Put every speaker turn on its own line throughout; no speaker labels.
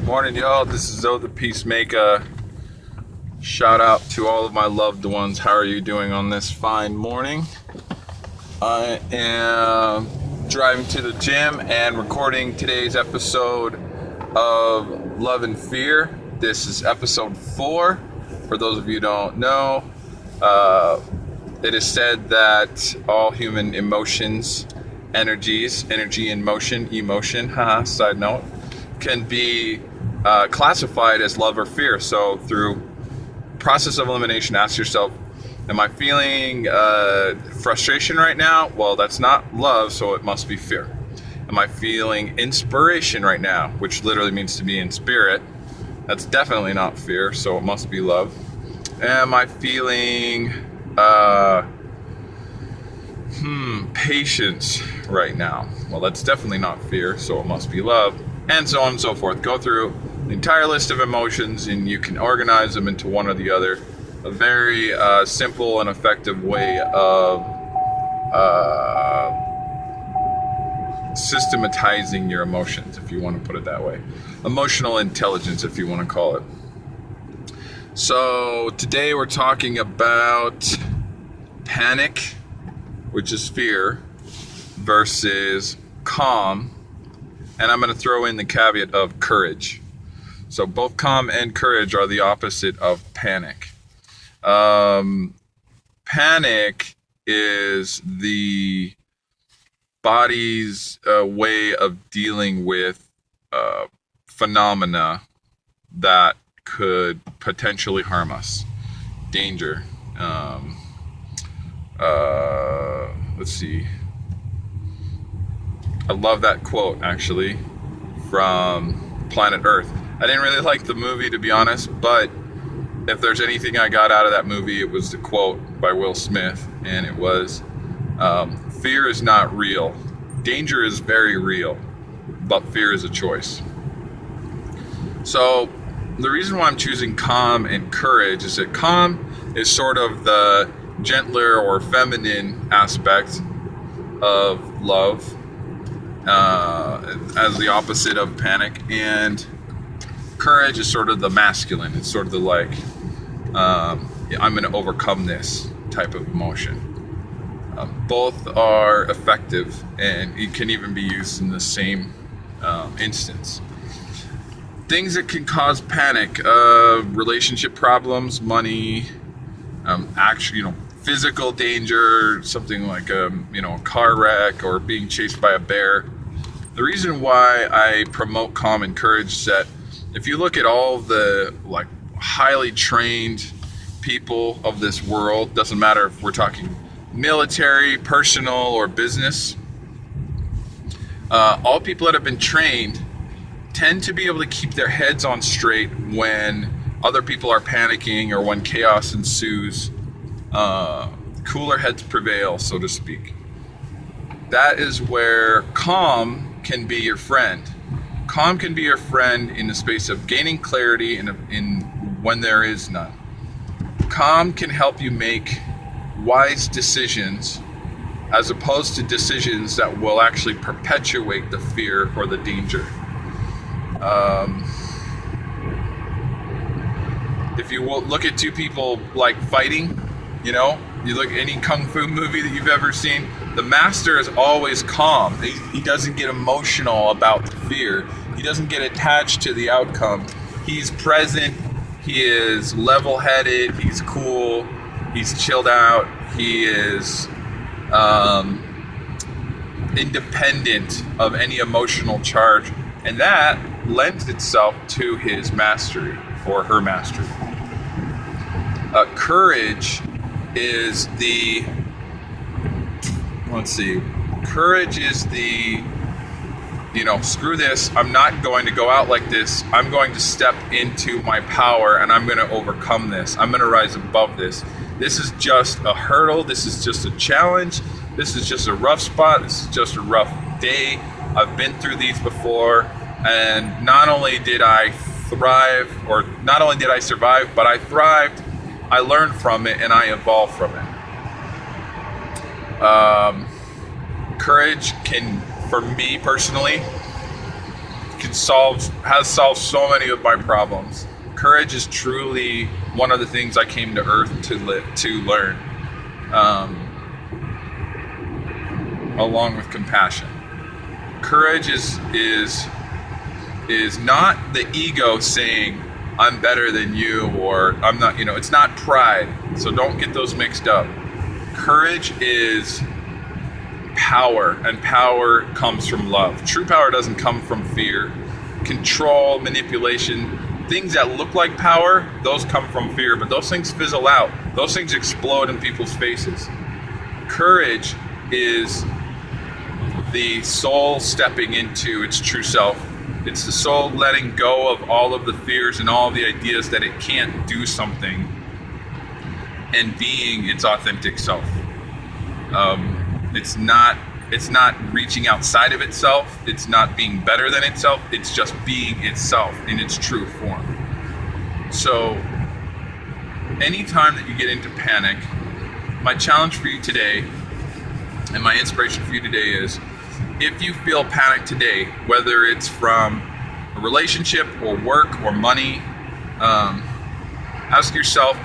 Morning, y'all. This is the Peacemaker. Shout out to all of my loved ones. How are you doing on this fine morning? I am driving to the gym and recording today's episode of Love and Fear. This is episode 4. For those of you who don't know, it is said that all human emotions, energy and emotion, side note, can be classified as love or fear. So through process of elimination, ask yourself, am I feeling frustration right now? Well, that's not love, so it must be fear. Am I feeling inspiration right now, which literally means to be in spirit? That's definitely not fear, so it must be love. Am I feeling patience right now? Well, that's definitely not fear, so it must be love. And so on and so forth. Go through the entire list of emotions and you can organize them into one or the other. A very simple and effective way of systematizing your emotions, if you want to put it that way. Emotional intelligence, if you want to call it. So today we're talking about panic, which is fear, versus calm. And I'm going to throw in the caveat of courage. So both calm and courage are the opposite of panic. Panic is the body's way of dealing with phenomena that could potentially harm us. Danger. Let's see. I love that quote, actually, from Planet Earth. I didn't really like the movie, to be honest, but if there's anything I got out of that movie, it was the quote by Will Smith, and it was, fear is not real. Danger is very real, but fear is a choice. So the reason why I'm choosing calm and courage is that calm is sort of the gentler or feminine aspect of love, as the opposite of panic, and courage is sort of the masculine. It's sort of the like, I'm going to overcome this type of emotion. Both are effective, and it can even be used in the same instance. Things that can cause panic: relationship problems, money, physical danger, something like a car wreck or being chased by a bear. The reason why I promote calm and courage is that if you look at all the highly trained people of this world, doesn't matter if we're talking military, personal, or business, all people that have been trained tend to be able to keep their heads on straight when other people are panicking or when chaos ensues. Cooler heads prevail, so to speak. That is where calm can be your friend. Calm can be your friend in the space of gaining clarity in when there is none. Calm can help you make wise decisions as opposed to decisions that will actually perpetuate the fear or the danger. If you look at two people fighting, you look at any kung fu movie that you've ever seen, the master is always calm. He doesn't get emotional about the fear. He doesn't get attached to the outcome. He's present. He is level-headed. He's cool. He's chilled out. He is independent of any emotional charge. And that lends itself to his mastery or her mastery. Courage is the, courage is the, screw this, I'm not going to go out like this. I'm going to step into my power and I'm going to overcome this. I'm going to rise above this. This is just a hurdle. This is just a challenge. This is just a rough spot. This is just a rough day. I've been through these before, and not only did I survive, but I thrived. I learned from it and I evolved from it. Courage can, for me personally, has solved so many of my problems. Courage is truly one of the things I came to Earth to learn, along with compassion. Courage is not the ego saying I'm better than you, or I'm not. It's not pride. So don't get those mixed up. Courage is power, and power comes from love. True power doesn't come from fear. Control, manipulation, things that look like power, those come from fear, but those things fizzle out. Those things explode in people's faces. Courage is the soul stepping into its true self. It's the soul letting go of all of the fears and all the ideas that it can't do something, and being its authentic self. It's not reaching outside of itself. It's not being better than itself. It's just being itself in its true form. So anytime that you get into panic, my challenge for you today and my inspiration for you today is, if you feel panic today, whether it's from a relationship or work or money, ask yourself,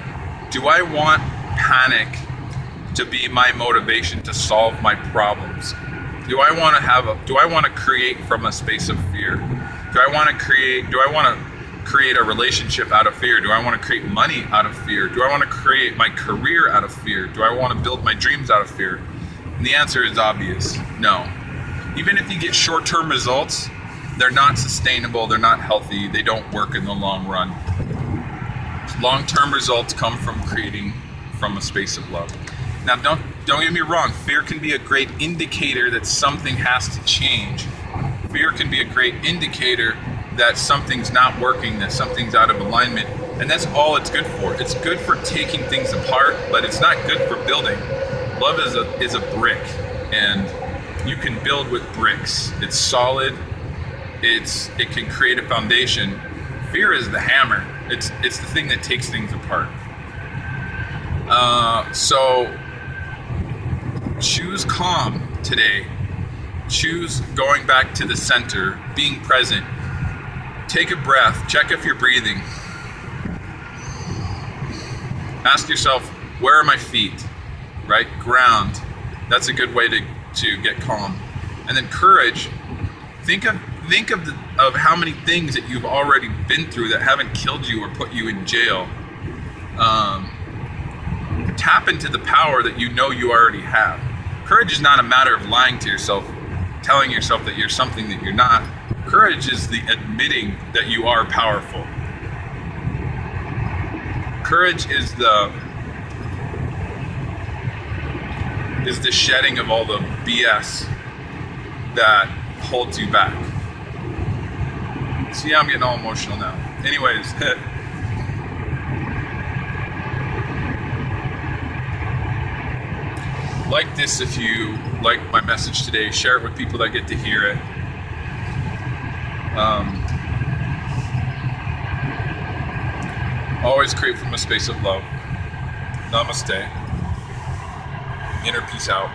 do I want panic to be my motivation to solve my problems? Do I want to create from a space of fear? Do I want to create a relationship out of fear? Do I want to create money out of fear? Do I want to create my career out of fear? Do I want to build my dreams out of fear? And the answer is obvious, no. Even if you get short-term results, they're not sustainable, they're not healthy, they don't work in the long run. Long-term results come from creating from a space of love. Now, don't get me wrong, fear can be a great indicator that something has to change. Fear can be a great indicator that something's not working, that something's out of alignment, and that's all it's good for. It's good for taking things apart, but it's not good for building. Love is a brick, and you can build with bricks. It's solid, it can create a foundation. Fear is the hammer. It's the thing that takes things apart. So choose calm today. Choose going back to the center, being present. Take a breath, check if you're breathing. Ask yourself, where are my feet? Right? Ground. That's a good way to get calm. And then courage. Think of how many things that you've already been through that haven't killed you or put you in jail. Tap into the power that you know you already have. Courage is not a matter of lying to yourself, telling yourself that you're something that you're not. Courage is the admitting that you are powerful. Courage is the shedding of all the BS that holds you back. See, I'm getting all emotional now. Anyways, like this if you like my message today. Share it with people that get to hear it. Always create from a space of love. Namaste. Inner peace out.